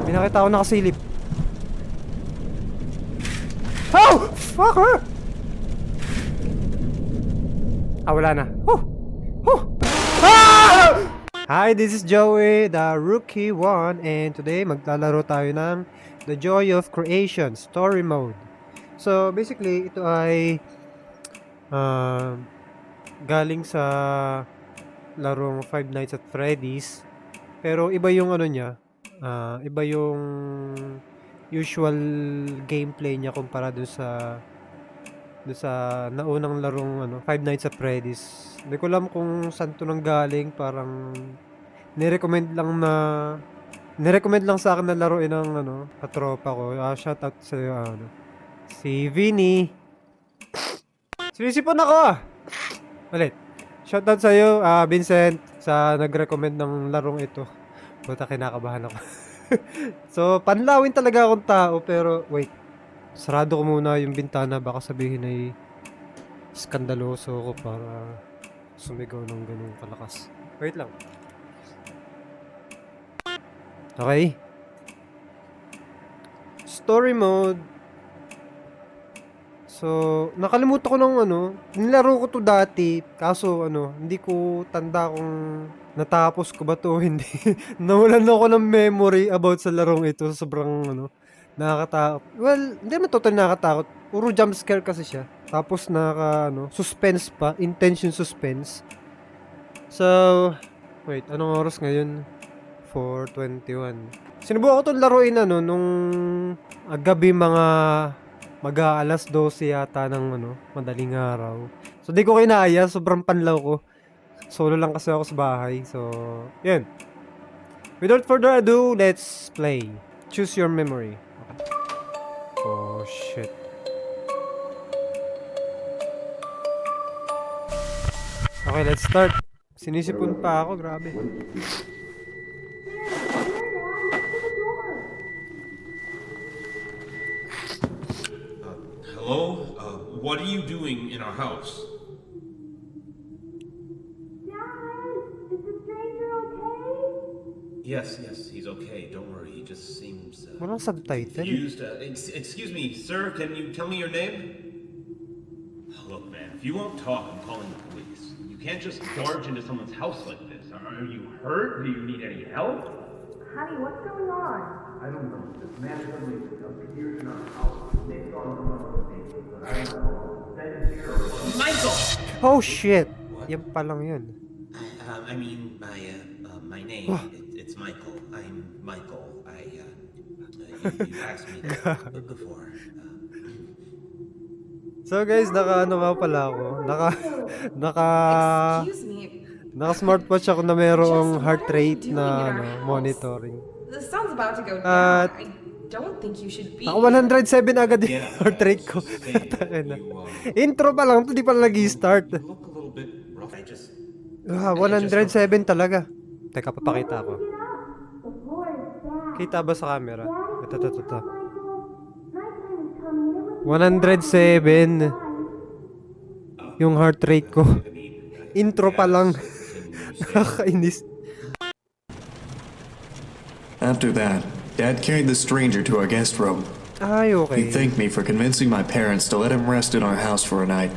May nakita ako nakasilip. Oh! Fucker! Wala na. Ah! Hi, this is Joey, the rookie one, and today maglalaro tayo ng The Joy of Creation Story Mode. So, basically, ito ay galing sa larong Five Nights at Freddy's. Pero iba yung ano niya, iba yung usual gameplay niya kumpara dun sa naunang larong Five Nights at Freddy's. Hindi ko alam kung saan to nang galing, parang nirecommend lang sa akin na laruin ng katropa ko. Shout out sa si Vinny. Sinisipon ako. Ulit. Shout out sa iyo, Vincent, sa nag-recommend ng larong ito. Puta, kinakabahan ako. So, panlawin talaga akong tao, pero wait. Sarado ko muna yung bintana, baka sabihin ay skandaloso ko para sumigaw ng ganung kalakas. Wait lang. Okay. Story mode. So, nakalimutan ko ng nilaro ko to dati, kaso hindi ko tanda kung natapos ko ba to, hindi. Nawalan ako ng memory about sa larong ito, sobrang nakakatakot. Well, hindi naman totally nakakatakot. Puro jump scare kasi siya. Tapos suspense pa, intense yung suspense. So, wait, anong oras ngayon? 4:21. Sinubukan ko itong laruin nung gabi, mga mag-aalas 12 yata ng madaling araw. So di ko kinaya, sobrang panlaw ko. Solo lang kasi ako sa bahay. So, yan. Without further ado, let's play. Choose your memory. Okay. Oh shit. Okay, let's start. Sinisipon pa ako, grabe. Hello? What are you doing in our house? Dad, is the stranger okay? Yes, he's okay. Don't worry. He just seems Walang subtitle. confused. Excuse me, sir. Can you tell me your name? Look, man. If you won't talk, I'm calling the police. You can't just barge into someone's house like this. Are you hurt? Do you need any help? Honey, what's going on? I don't know. This man suddenly appears in our house. They thought it was one of the things, but I don't know. Then here or Michael! Oh shit! Yan pa lang yun. I mean, my name, it's Michael. I'm Michael. You asked me that before. So guys, nga pala ako. Excuse me. Naka-smartwatch ako na merong heart rate na monitoring. The sun's about to go down. At I don't think you should be. naka 107 agad yung heart rate ko. Intro pa lang, hindi pa nag-i-start. You look a little bit rough. 107 talaga. Teka, papakita ko. The floor is bad. Kita ba sa camera? Ito. Michael, nighttime is coming. 107 yung heart rate ko. Intro pa lang. Nakakainis. After that, Dad carried the stranger to our guest room. Ay, He okay. thanked me for convincing my parents to let him rest in our house for a night.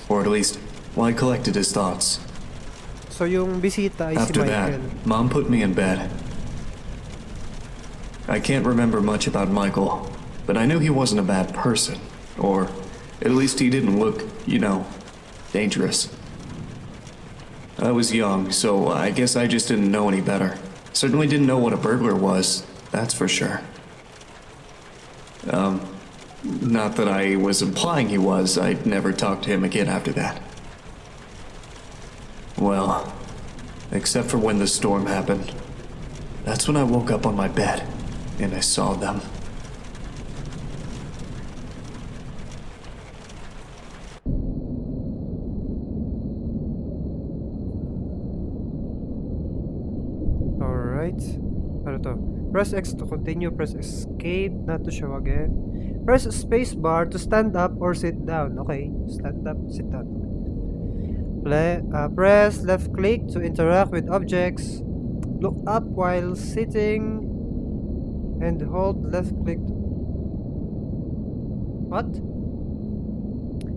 Or at least, while he collected his thoughts. So yung bisita ay si After that, Michael. Mom put me in bed. I can't remember much about Michael, but I knew he wasn't a bad person. Or, at least he didn't look, dangerous. I was young, so I guess I just didn't know any better. Certainly didn't know what a burglar was, that's for sure. Not that I was implying he was. I'd never talked to him again after that. Well, except for when the storm happened. That's when I woke up on my bed, and I saw them. Alright. Ano to? Press X to continue, press escape not to show again. Press space bar to stand up or sit down. Okay, stand up, sit down. Press left click to interact with objects. Look up while sitting. And hold left click. What?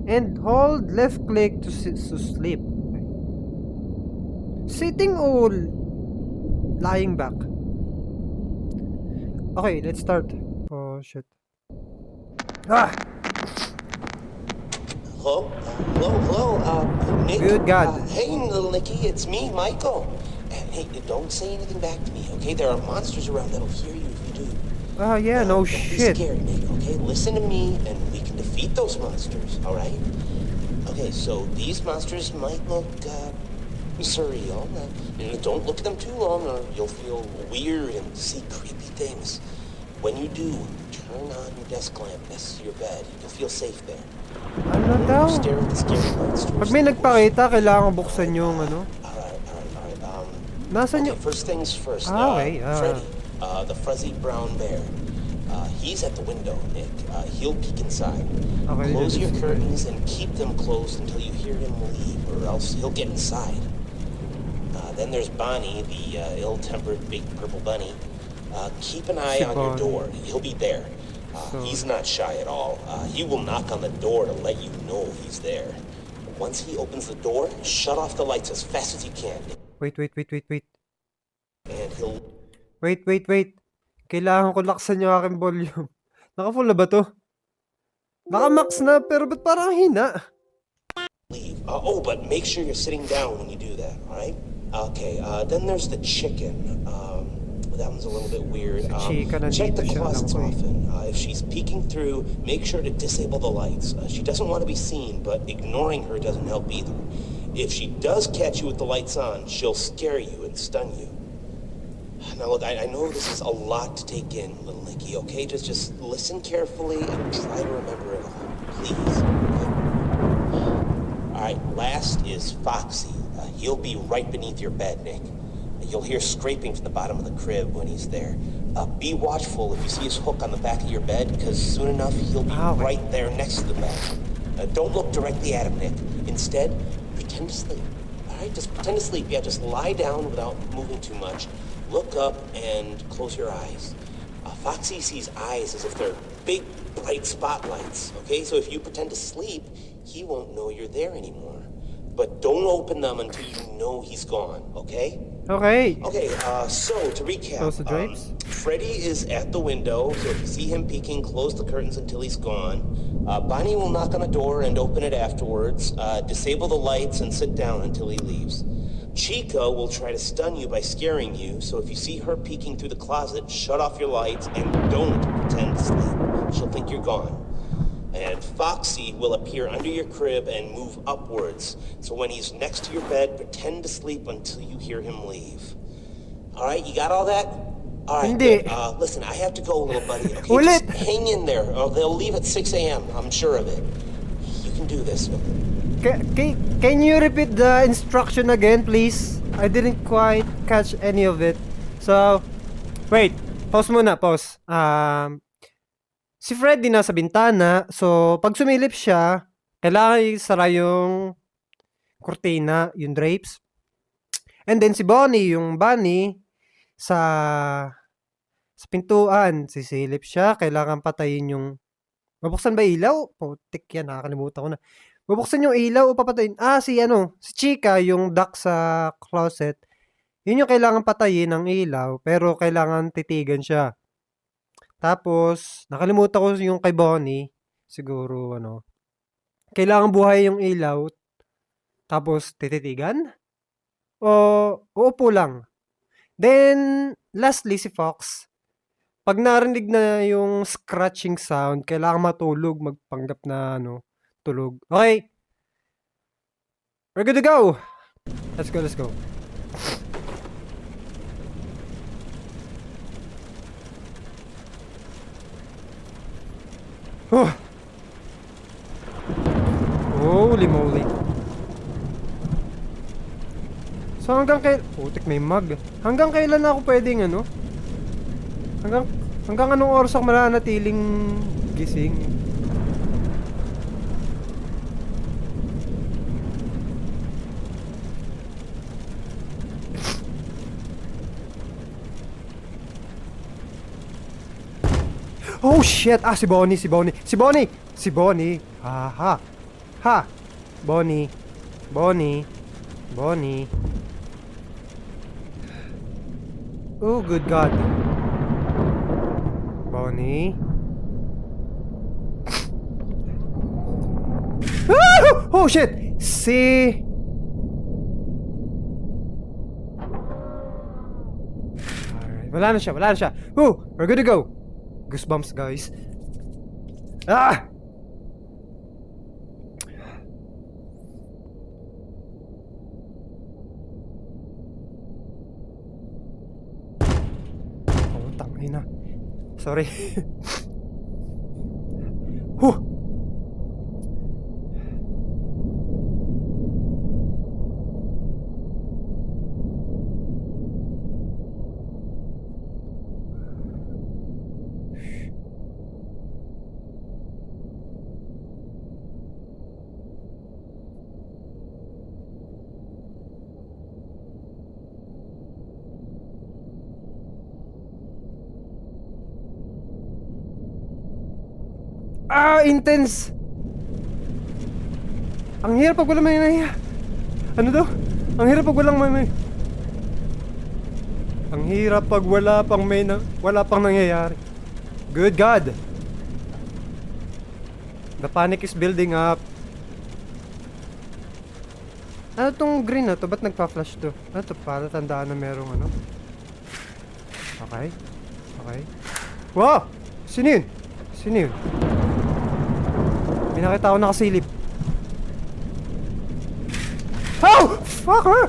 And hold left click to sleep. Okay. Sitting or lying back? Okay, let's start. Oh shit. Ah! Hello? Hello? Nick? Good God. Hey, little Nicky, it's me, Michael. And hey, don't say anything back to me, okay? There are monsters around that'll hear you if you do. Ah, yeah, no Don't be shit. scared, Nick, okay? Listen to me, and we can defeat those monsters, alright? Okay, so these monsters might look, surreal. Don't look at them too long, or you'll feel weird and see creepy things. When you do, turn on your desk lamp next to your bed. You'll feel safe there. Ano daw? Stare at the scary monsters. Pag may nagpakita, kailangan buksan yung ano. Alright. Nasaan Okay, yung... first things first. Okay, Freddy, the fuzzy brown bear. He's at the window, Nick. He'll peek inside. Okay, Close this your is curtains and keep them closed until you hear him leave, or else he'll get inside. Then there's Bonnie, the ill-tempered big purple bunny. Keep an eye Si on your Bonnie. door. He'll be there. He's not shy at all. He will knock on the door to let you know he's there. Once he opens the door, shut off the lights as fast as you can. Wait. And he'll Wait. Kailangan ko laksan yung aking volume. Naka-full na ba to? Naka-max na, pero ba't parang hina? leave. But make sure you're sitting down when you do that, alright? Okay, then there's the chicken. That one's a little bit weird. Chica Check the nandito siya, closets alam ko eh. often. If she's peeking through, make sure to disable the lights. She doesn't want to be seen, but ignoring her doesn't help either. If she does catch you with the lights on, she'll scare you and stun you. Now look, I know this is a lot to take in, little Nicky, okay? Just listen carefully and try to remember it all, please. Okay? Alright, last is Foxy. He'll be right beneath your bed, Nick. You'll hear scraping from the bottom of the crib when he's there. Be watchful if you see his hook on the back of your bed, because soon enough he'll be Okay. right there next to the bed. Don't look directly at him, Nick. Instead, pretend to sleep. Alright, just pretend to sleep. Yeah, just lie down without moving too much. Look up and close your eyes. Foxy sees eyes as if they're big, bright spotlights, okay? So if you pretend to sleep, he won't know you're there anymore. But don't open them until you know he's gone, okay? Okay. Okay, so to recap, Close the drapes. Freddy is at the window, so if you see him peeking, close the curtains until he's gone. Bonnie will knock on the door and open it afterwards. Disable the lights and sit down until he leaves. Chica will try to stun you by scaring you, so if you see her peeking through the closet, shut off your lights and don't pretend to sleep. She'll think you're gone. And Foxy will appear under your crib and move upwards. So when he's next to your bed, pretend to sleep until you hear him leave. Alright, you got all that? Alright, Hindi. good. Listen, I have to go, little buddy. Okay, Ulit. just hang in there. They'll leave at 6 a.m. I'm sure of it. You can do this. Can you repeat the instruction again, please? I didn't quite catch any of it. So, wait. Pause muna, pause. Si Freddy nasa bintana. So, pag sumilip siya, kailangan isara yung kurtina, yung drapes. And then si Bonnie, yung bunny, sa pintuan, sisilip siya. Kailangan patayin yung... Mabuksan ba ilaw? Putik yan, nakakalimutan ko na. Bubuksan yung ilaw o papatayin? Si Chica, yung duck sa closet. Yun yung kailangan patayin ng ilaw, pero kailangan titigan siya. Tapos, nakalimutan ko yung kay Bonnie. Siguro, kailangan buhay yung ilaw, tapos tititigan? O uupo lang? Then, lastly, si Fox. Pag narinig na yung scratching sound, kailangan matulog, magpanggap na, tulog. Okay. We're good to go. Let's go. Holy moly. So hanggang putik may mag. Hanggang kailan ako pwedeng Hanggang anong oras ako mananatiling gising? Oh shit! Ah, si Bonnie, si Bonnie, si Bonnie! Si Bonnie! Ha ha! Ha! Bonnie! Bonnie! Bonnie! Oh, good God! Bonnie? Ah! Oh shit! Si... Alright, wala na siya, wala na siya. Oh, we're good to go. Goosebumps, guys. Ah! Oh, tangay na. Sorry. Huh! Ah, intense! Ang hirap pag wala may nahiya. Ano daw? Ang hirap pag walang may... Ang hirap pag wala pang wala pang nangyayari. Good God! The panic is building up. Ano tong green na to? Ba't nagpa-flash to? Ano to? Para tandaan na merong ano? Okay. Okay. Wow! Sino yun? Sino yun? May nakita ako nakasilip. Oh! Fuck her!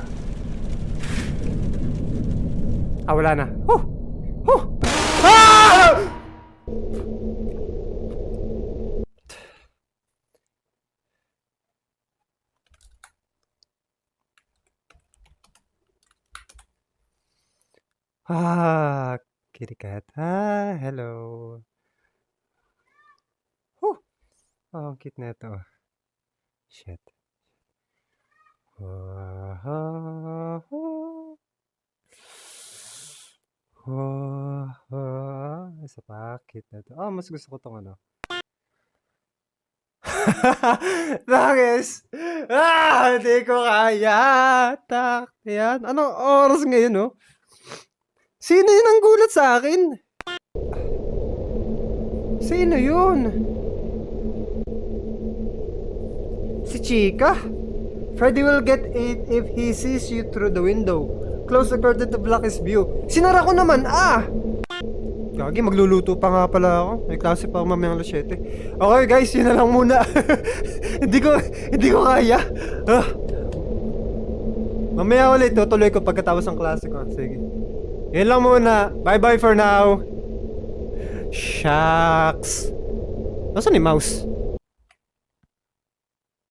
Ah, wala na. Oh! Oh! Ah! Ah, kitty cat. Ah, hello. Oh! Oh, ang cute na ito. Shit. Isa pa, cute na ito. Ah, mas gusto ko tong ano. Nakis! Ah, hindi ko kaya. Tak, yan. Anong oras ngayon, no? Sino yun ang gulat sa akin? Sino yun? Si Chica? Freddy will get it if he sees you through the window. Close the curtain to block his view. Sinara ko naman, ah! Gagi, magluluto pa nga pala ako. May klase pa ako mamayang 7. Okay guys, yun na lang muna. hindi ko kaya. Ah. Mamaya ulit, tutuloy ko pagkatapos ng klase ko. Sige. Yun lang muna. Bye-bye for now. Shucks. Nasaan ni mouse?